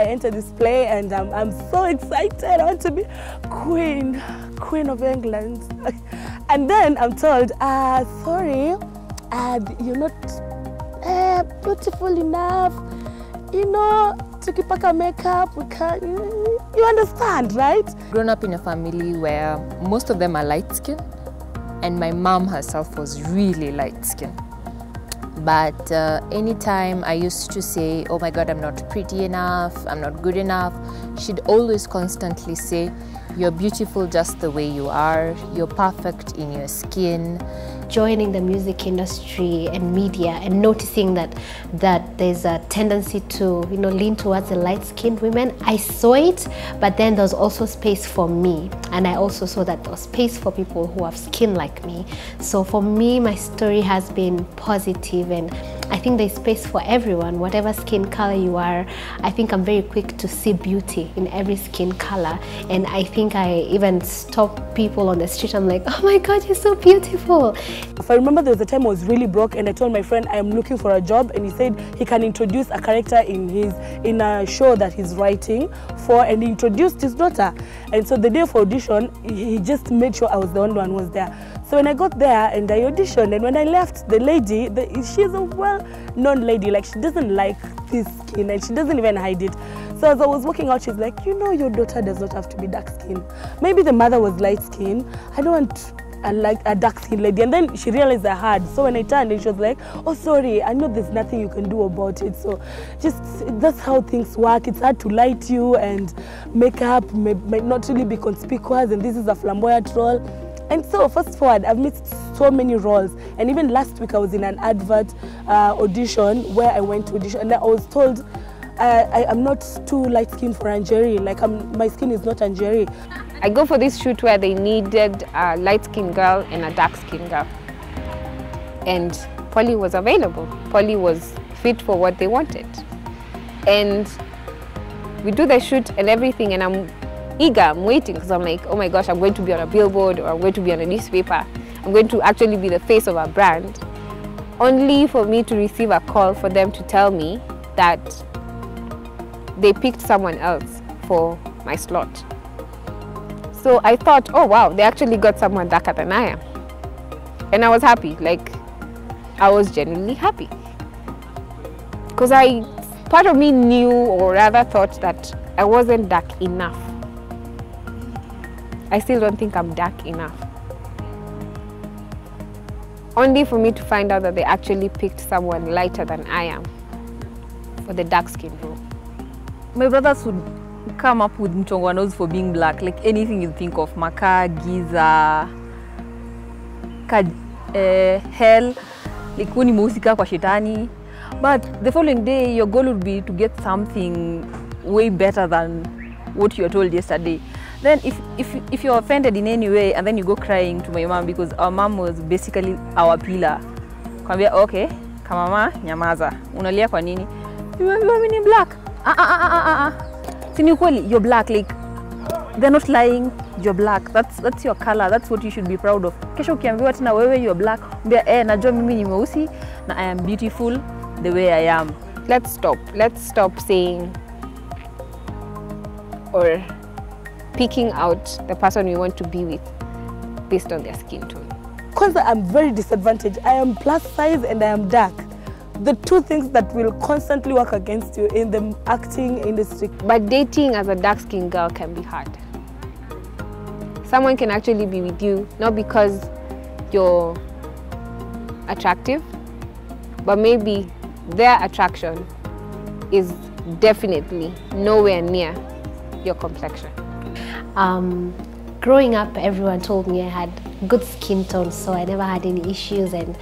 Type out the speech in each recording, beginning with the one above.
enter this play and I'm so excited. I want to be Queen of England. And then I'm told, sorry, you're not beautiful enough. You know, to keep up makeup, we can't, you understand, right? Grown up in a family where most of them are light-skinned, and my mom herself was really light-skinned. But anytime I used to say, oh my God, I'm not pretty enough, I'm not good enough, she'd always constantly say, you're beautiful just the way you are, you're perfect in your skin. Joining the music industry and media and noticing that there's a tendency to lean towards the light-skinned women, I saw it, but then there's also space for me, and I also saw that there was space for people who have skin like me. So for me, my story has been positive, and I think there's space for everyone, whatever skin color you are. I think I'm very quick to see beauty in every skin color, and I think I even stop people on the street. I'm like, oh my God, you're so beautiful. If I remember, there was a time I was really broke and I told my friend I am looking for a job, and he said he can introduce a character in a show that he's writing for, and he introduced his daughter. And so the day of audition, he just made sure I was the only one who was there. So when I got there and I auditioned, and when I left, the lady, she's a well-known lady, like she doesn't like this skin and she doesn't even hide it. So as I was walking out, she's like, you know, your daughter does not have to be dark skinned. Maybe the mother was light skinned. I don't want a dark skinned lady. And then she realized I had. So when I turned, and she was like, oh, sorry, I know there's nothing you can do about it. So just, that's how things work. It's hard to light you, and makeup might not really be conspicuous, and this is a flamboyant role. And so fast forward, I've missed so many roles. And even last week I was in an advert audition where I went to audition, and I was told I'm not too light-skinned for Angeri, like my skin is not Angeri. I go for this shoot where they needed a light-skinned girl and a dark-skinned girl. And Polly was available. Polly was fit for what they wanted. And we do the shoot and everything, and I'm eager, I'm waiting, because I'm like, oh my gosh, I'm going to be on a billboard, or I'm going to be on a newspaper. I'm going to actually be the face of a brand. Only for me to receive a call for them to tell me that they picked someone else for my slot. So I thought, oh wow, they actually got someone darker than I am. And I was happy, like, I was genuinely happy. Because part of me knew, or rather thought, that I wasn't dark enough. I still don't think I'm dark enough. Only for me to find out that they actually picked someone lighter than I am for the dark skin role. My brothers would come up with mchongoanos for being black, like anything you think of, maka, giza, hell, like kuni musika kwa shetani. But the following day, your goal would be to get something way better than what you were told yesterday. Then if you're offended in any way, and then you go crying to my mom, because our mom was basically our pillar. Kwambia, okay, kamama, nyamaza. Unalia kwa nini? You are in black. Sinukweli, you're black. Like, they're not lying, you're black. That's your color. That's what you should be proud of. Kesho ukiambiwa tena wewe you're black, mbia najua mimi ni mweusi na I am beautiful the way I am. Let's stop saying or picking out the person we want to be with based on their skin tone. Because I'm very disadvantaged. I am plus size and I am dark. The two things that will constantly work against you in the acting industry. But dating as a dark-skinned girl can be hard. Someone can actually be with you not because you're attractive, but maybe their attraction is definitely nowhere near your complexion. Growing up, everyone told me I had good skin tone, so I never had any issues, and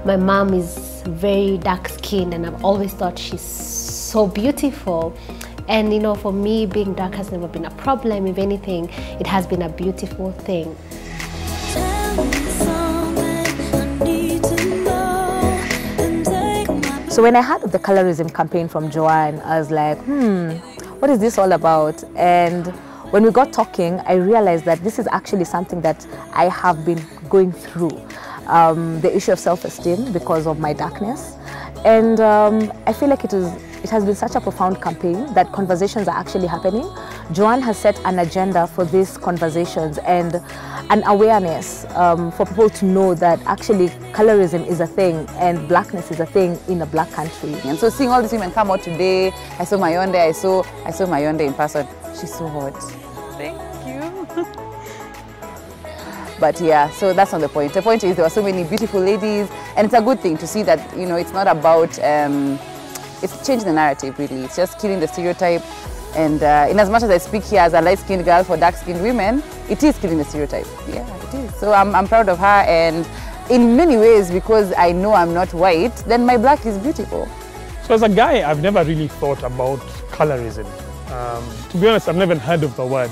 my mom is very dark skinned, and I've always thought she's so beautiful. And you know, for me, being dark has never been a problem. If anything, it has been a beautiful thing. So when I heard of the colorism campaign from Joanne, I was like, what is this all about? And when we got talking, I realized that this is actually something that I have been going through. The issue of self-esteem because of my darkness. And I feel like it is it has been such a profound campaign that conversations are actually happening. Joanne has set an agenda for these conversations and an awareness for people to know that actually colorism is a thing and blackness is a thing in a black country. And so seeing all these women come out today, I saw Mayonde, I saw Mayonde in person. She's so hot. Thank you. But yeah, so that's not the point. The point is there were so many beautiful ladies, and it's a good thing to see that, you know, it's not about, it's changing the narrative really. It's just killing the stereotype. And in as much as I speak here as a light-skinned girl for dark-skinned women, it is killing the stereotype. Yeah, it is. So I'm proud of her, and in many ways, because I know I'm not white, then my black is beautiful. So as a guy, I've never really thought about colorism. To be honest, I've never heard of the word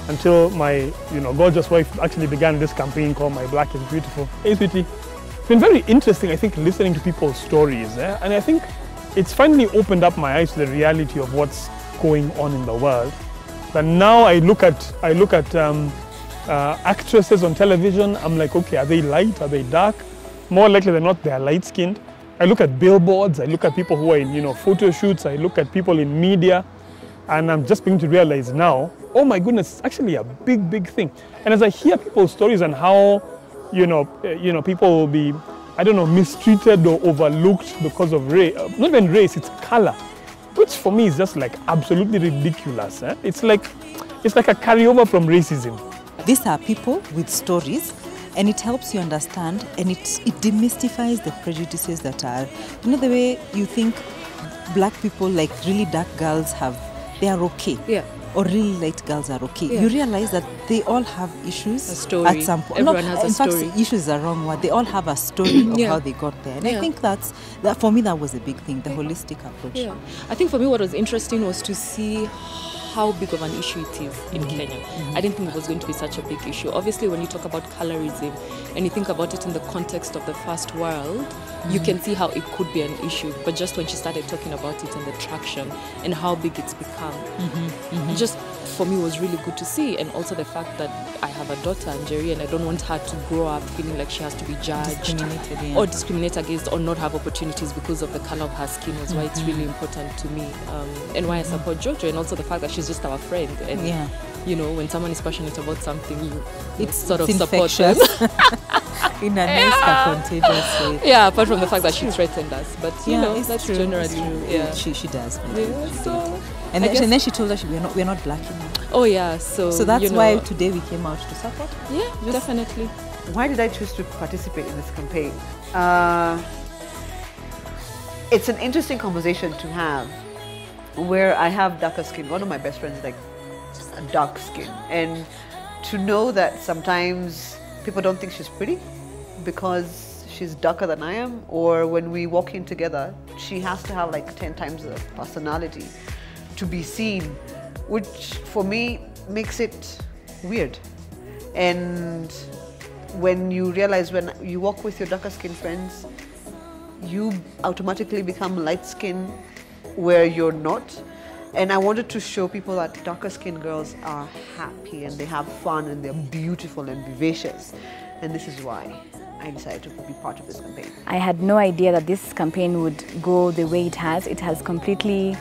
until my, gorgeous wife actually began this campaign called My Black is Beautiful. Hey, sweetie. It's been very interesting, I think, listening to people's stories. And I think it's finally opened up my eyes to the reality of what's going on in the world. But now I look at actresses on television. I'm like, okay, are they light? Are they dark? More likely than not, they are light-skinned. I look at billboards. I look at people who are in, photo shoots. I look at people in media. And I'm just beginning to realize now, oh my goodness, it's actually a big, big thing. And as I hear people's stories and how, people will be, I don't know, mistreated or overlooked because of race, not even race, it's color, which for me is just like absolutely ridiculous. It's like a carryover from racism. These are people with stories, and it helps you understand, and it demystifies the prejudices that are, the way you think black people, like really dark girls they are okay. Yeah. Or really light girls are okay. Yeah. You realize that they all have issues a story. At some point. Everyone has a story. In fact, issues is the wrong word. They all have a story of how they got there. And I think that for me that was a big thing, the holistic approach. Yeah. I think for me what was interesting was to see how big of an issue it is in Kenya. I didn't think it was going to be such a big issue. Obviously, when you talk about colorism and you think about it in the context of the first world, you can see how it could be an issue. But just when she started talking about it and the traction and how big it's become, just for me was really good to see. And also the fact that I have a daughter, Njeri, and I don't want her to grow up feeling like she has to be judged or discriminated against or not have opportunities because of the color of her skin was why it's really important to me. And why I support Jojo, and also the fact that she's just our friend. And when someone is passionate about something, it's sort of supports us. In a nice, contagious way. Yeah, apart from the fact that she threatened us. But, that's true. generally True. Yeah. She does. So, and then she told us we're not black enough. Oh, yeah. So that's why today we came out to support. Yeah, definitely. Why did I choose to participate in this campaign? It's an interesting conversation to have where I have darker skin. One of my best friends is like just a dark skin. And to know that sometimes people don't think she's pretty because she's darker than I am, or when we walk in together, she has to have like 10 times the personality to be seen, which for me makes it weird. And when you realize when you walk with your darker skin friends, you automatically become light skin where you're not. And I wanted to show people that darker skinned girls are happy and they have fun and they're beautiful and vivacious. And this is why I decided to be part of this campaign. I had no idea that this campaign would go the way it has. It has completely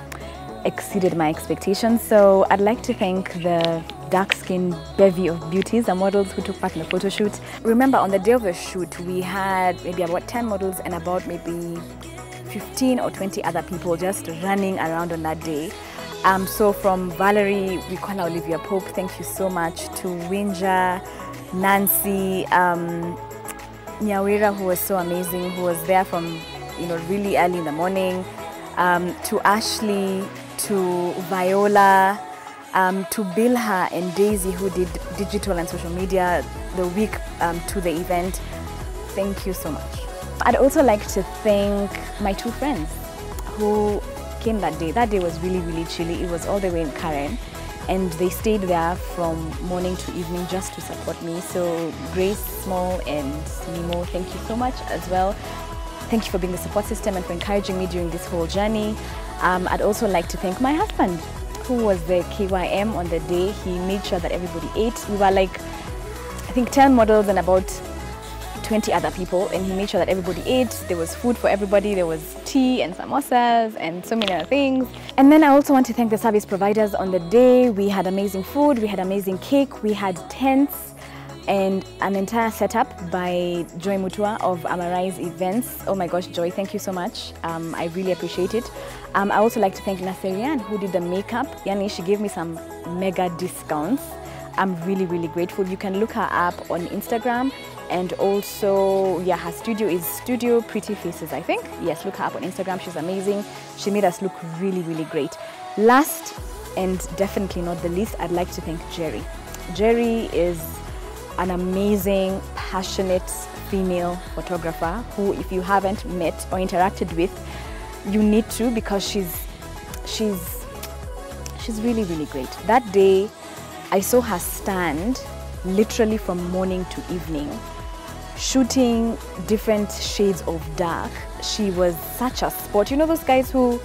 exceeded my expectations. So I'd like to thank the dark-skinned bevy of beauties, the models who took part in the photo shoot. Remember, on the day of the shoot, we had maybe about 10 models and about maybe 15 or 20 other people just running around on that day. So from Valerie, we call her Olivia Pope, thank you so much, to Winja, Nancy, Nyawira, who was so amazing, who was there from really early in the morning, to Ashley, to Viola, to Bilha and Daisy, who did digital and social media the week to the event. Thank you so much. I'd also like to thank my two friends who came that day. That day was really, really chilly. It was all the way in Karen, and they stayed there from morning to evening just to support me. So Grace, Small, and Nemo, thank you so much as well. Thank you for being the support system and for encouraging me during this whole journey. I'd also like to thank my husband, who was the KYM on the day. He made sure that everybody ate. We were like, I think 10 models and about 20 other people, and he made sure that everybody ate. There was food for everybody. There was tea and samosas and so many other things. And then I also want to thank the service providers on the day. We had amazing food, we had amazing cake, we had tents, and an entire setup by Joy Mutua of Amarais Events. Oh my gosh, Joy, thank you so much. I really appreciate it. I also like to thank Naserian, who did the makeup. Yani, she gave me some mega discounts. I'm really, really grateful. You can look her up on Instagram, and also, yeah, her studio is Studio Pretty Faces, I think. Yes, look her up on Instagram. She's amazing. She made us look really, really great. Last and definitely not the least, I'd like to thank Jerry. Jerry is an amazing, passionate female photographer who, if you haven't met or interacted with, you need to, because she's really, really great. That day, I saw her stand literally from morning to evening, shooting different shades of dark. She was such a sport. You know those guys who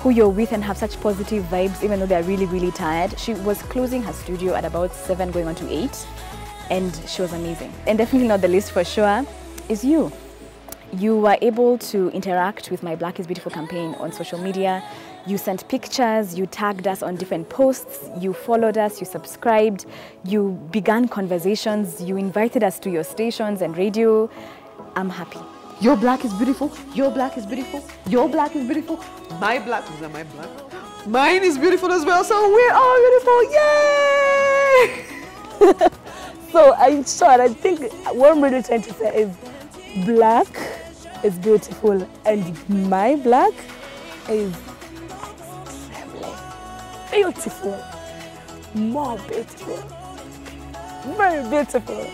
you're with and have such positive vibes even though they're really, really tired? She was closing her studio at about 7 going on to 8. And she was amazing. And definitely not the least for sure is you. You were able to interact with my Black is Beautiful campaign on social media. You sent pictures, you tagged us on different posts, you followed us, you subscribed, you began conversations, you invited us to your stations and radio. I'm happy. Your black is beautiful, your black is beautiful, your black is beautiful. My black, is that my black? Mine is beautiful as well, so we're all beautiful, yay! So in short, I think what I'm really trying to say is black is beautiful, and my black is beautiful, more beautiful, very beautiful.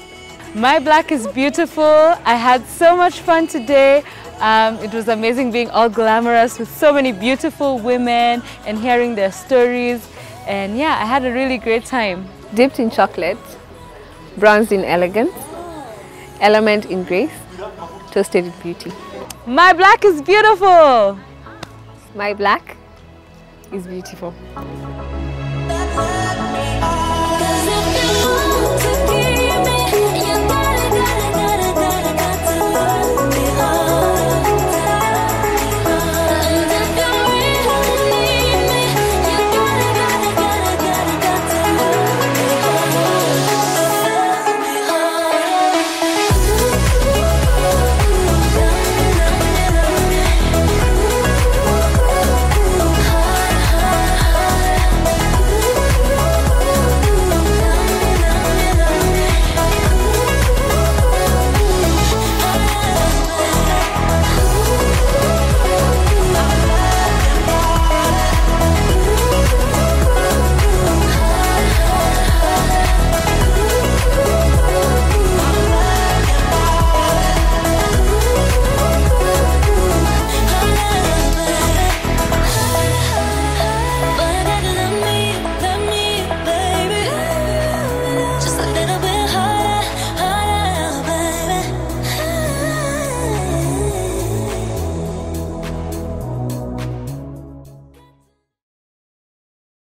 My black is beautiful. I had so much fun today. It was amazing being all glamorous with so many beautiful women and hearing their stories. And yeah, I had a really great time. Dipped in chocolate, bronzed in elegance, element in grace, toasted in beauty. My black is beautiful. My black is beautiful.